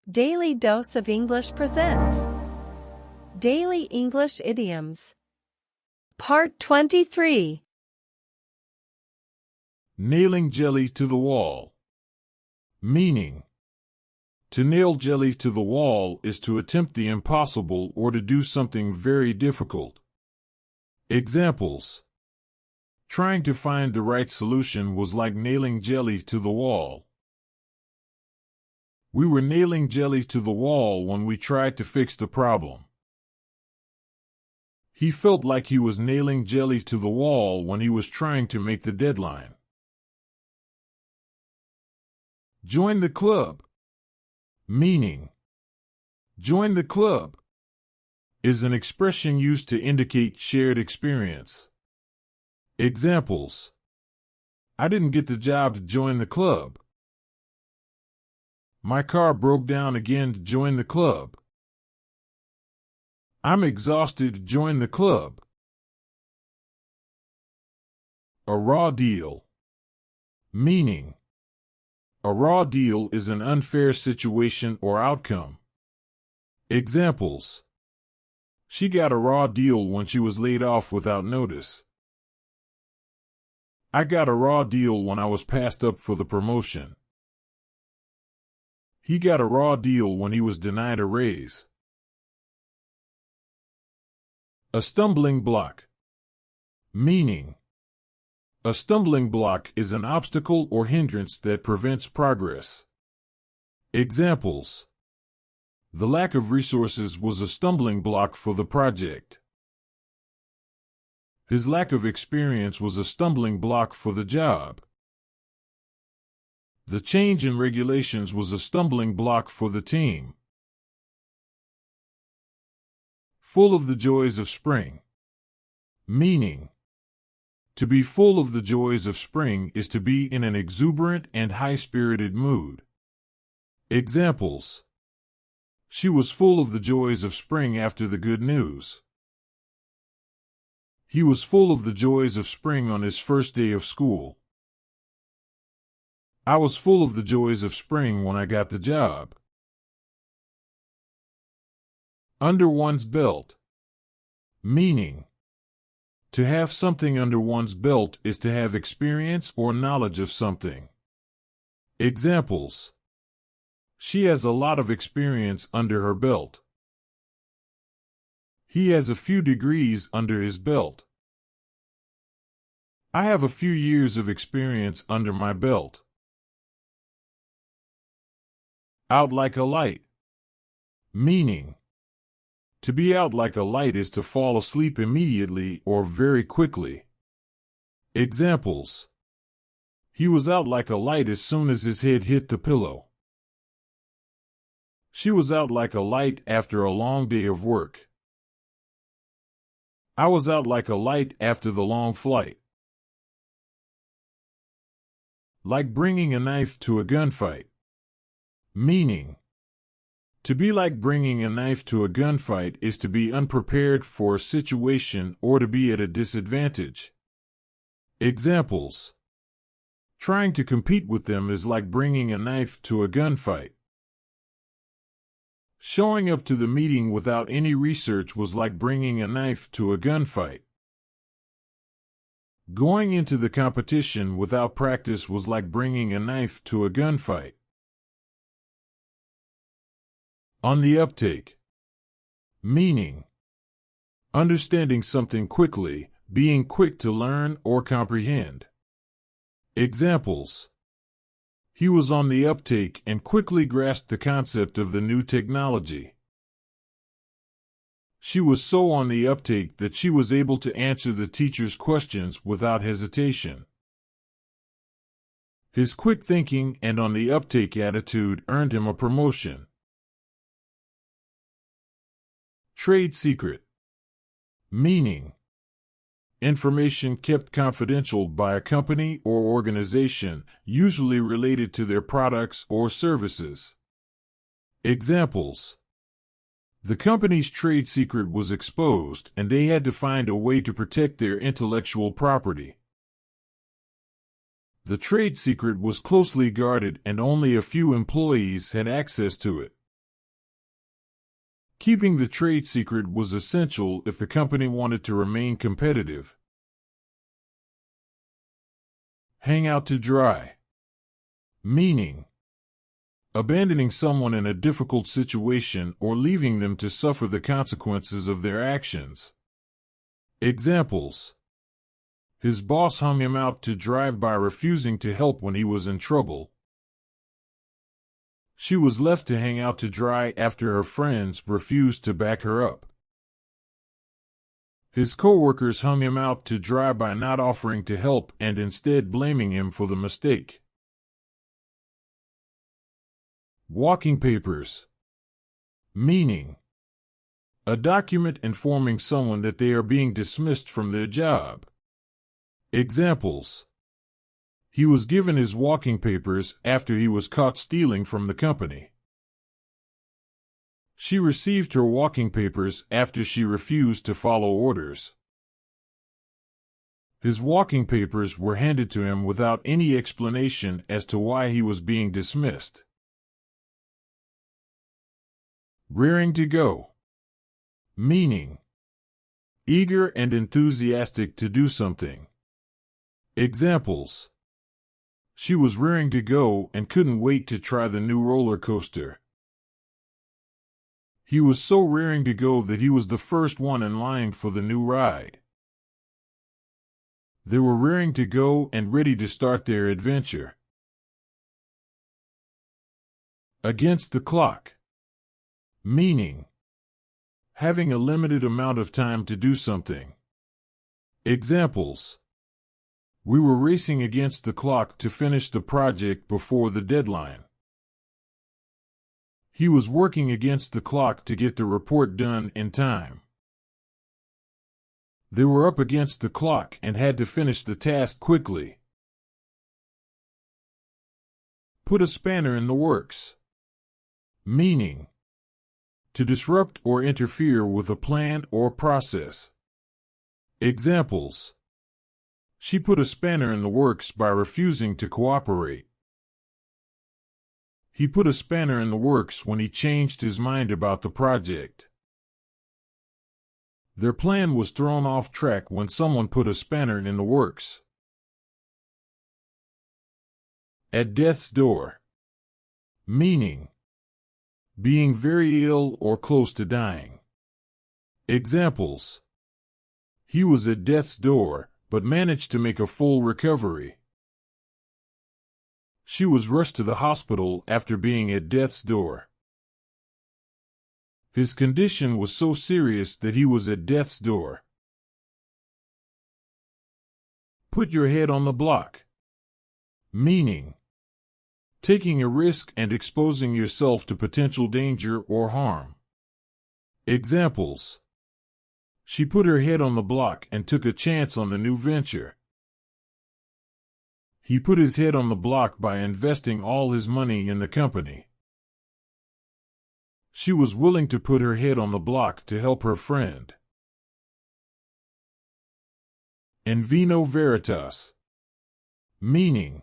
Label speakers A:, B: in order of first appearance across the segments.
A: Daily Dose of English presents Daily English Idioms. Part 23.
B: Nailing jelly to the wall. Meaning: to nail jelly to the wall is to attempt the impossible or to do something very difficult. Examples: trying to find the right solution was like nailing jelly to the wall. We were nailing jelly to the wall when we tried to fix the problem. He felt like he was nailing jelly to the wall when he was trying to make the deadline. Join the club. Meaning: join the club is an expression used to indicate shared experience. Examples: I didn't get the job to join the club. My car broke down again to join the club. I'm exhausted to join the club. A raw deal. Meaning: a raw deal is an unfair situation or outcome. Examples: she got a raw deal when she was laid off without notice. I got a raw deal when I was passed up for the promotion. He got a raw deal when he was denied a raise. A stumbling block. Meaning: a stumbling block is an obstacle or hindrance that prevents progress. Examples: the lack of resources was a stumbling block for the project. His lack of experience was a stumbling block for the job. The change in regulations was a stumbling block for the team. Full of the joys of spring. Meaning: to be full of the joys of spring is to be in an exuberant and high-spirited mood. Examples: she was full of the joys of spring after the good news. He was full of the joys of spring on his first day of school. I was full of the joys of spring when I got the job. Under one's belt. Meaning: to have something under one's belt is to have experience or knowledge of something. Examples: she has a lot of experience under her belt. He has a few degrees under his belt. I have a few years of experience under my belt. Out like a light. Meaning: to be out like a light is to fall asleep immediately or very quickly. Examples: he was out like a light as soon as his head hit the pillow. She was out like a light after a long day of work. I was out like a light after the long flight. Like bringing a knife to a gunfight. Meaning: to be like bringing a knife to a gunfight is to be unprepared for a situation or to be at a disadvantage. Examples: trying to compete with them is like bringing a knife to a gunfight. Showing up to the meeting without any research was like bringing a knife to a gunfight. Going into the competition without practice was like bringing a knife to a gunfight. On the uptake. Meaning: understanding something quickly, being quick to learn or comprehend. Examples: he was on the uptake and quickly grasped the concept of the new technology. She was so on the uptake that she was able to answer the teacher's questions without hesitation. His quick thinking and on the uptake attitude earned him a promotion. Trade secret. Meaning: information kept confidential by a company or organization, usually related to their products or services. Examples: the company's trade secret was exposed and they had to find a way to protect their intellectual property. The trade secret was closely guarded and only a few employees had access to it. Keeping the trade secret was essential if the company wanted to remain competitive. Hang out to dry. Meaning, abandoning someone in a difficult situation or leaving them to suffer the consequences of their actions. Examples: his boss hung him out to dry by refusing to help when he was in trouble. She was left to hang out to dry after her friends refused to back her up. His coworkers hung him out to dry by not offering to help and instead blaming him for the mistake. Walking papers. Meaning, a document informing someone that they are being dismissed from their job. Examples: he was given his walking papers after he was caught stealing from the company. She received her walking papers after she refused to follow orders. His walking papers were handed to him without any explanation as to why he was being dismissed. Raring to go. Meaning, eager and enthusiastic to do something. Examples: she was raring to go and couldn't wait to try the new roller coaster. He was so raring to go that he was the first one in line for the new ride. They were raring to go and ready to start their adventure. Against the clock. Meaning, having a limited amount of time to do something. Examples: we were racing against the clock to finish the project before the deadline. He was working against the clock to get the report done in time. They were up against the clock and had to finish the task quickly. Put a spanner in the works. Meaning, to disrupt or interfere with a plan or process. Examples: she put a spanner in the works by refusing to cooperate. He put a spanner in the works when he changed his mind about the project. Their plan was thrown off track when someone put a spanner in the works. At death's door. Meaning, being very ill or close to dying. Examples: he was at death's door, but managed to make a full recovery. She was rushed to the hospital after being at death's door. His condition was so serious that he was at death's door. Put your head on the block. Meaning, taking a risk and exposing yourself to potential danger or harm. Examples: she put her head on the block and took a chance on the new venture. He put his head on the block by investing all his money in the company. She was willing to put her head on the block to help her friend. In vino veritas. Meaning,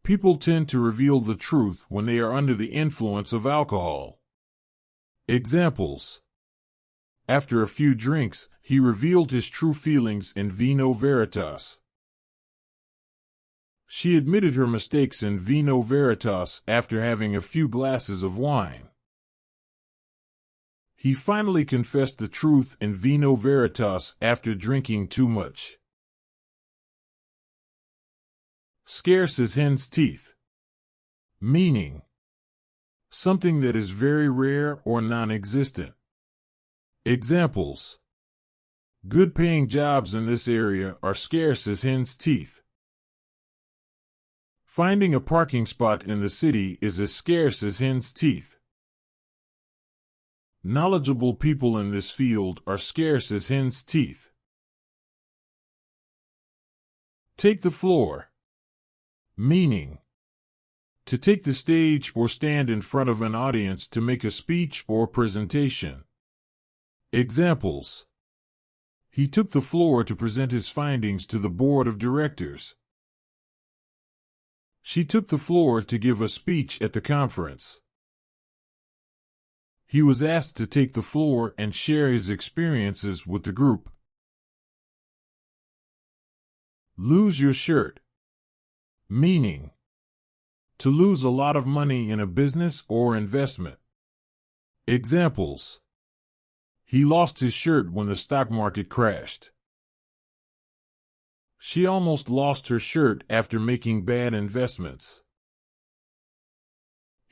B: people tend to reveal the truth when they are under the influence of alcohol. Examples: after a few drinks, he revealed his true feelings in vino veritas. She admitted her mistakes in vino veritas after having a few glasses of wine. He finally confessed the truth in vino veritas after drinking too much. Scarce as hen's teeth. Meaning, something that is very rare or non-existent. Examples: good-paying jobs in this area are scarce as hen's teeth. Finding a parking spot in the city is as scarce as hen's teeth. Knowledgeable people in this field are scarce as hen's teeth. Take the floor. Meaning, to take the stage or stand in front of an audience to make a speech or presentation. Examples: he took the floor to present his findings to the board of directors. She took the floor to give a speech at the conference. He was asked to take the floor and share his experiences with the group. Lose your shirt. Meaning, to lose a lot of money in a business or investment. Examples: he lost his shirt when the stock market crashed. She almost lost her shirt after making bad investments.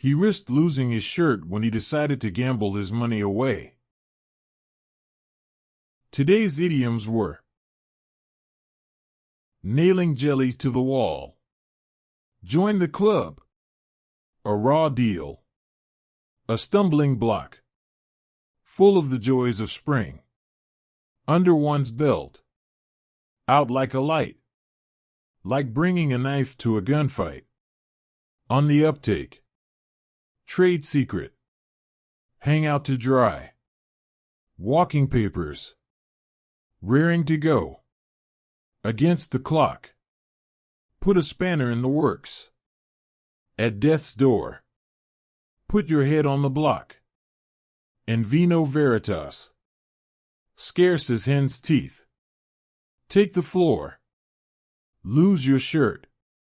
B: He risked losing his shirt when he decided to gamble his money away. Today's idioms were: nailing jelly to the wall, join the club, a raw deal, a stumbling block, full of the joys of spring, under one's belt, out like a light, like bringing a knife to a gunfight, on the uptake, trade secret, hang out to dry, walking papers, raring to go, against the clock, put a spanner in the works, at death's door, put your head on the block, and vino veritas, scarce as hen's teeth, take the floor, lose your shirt.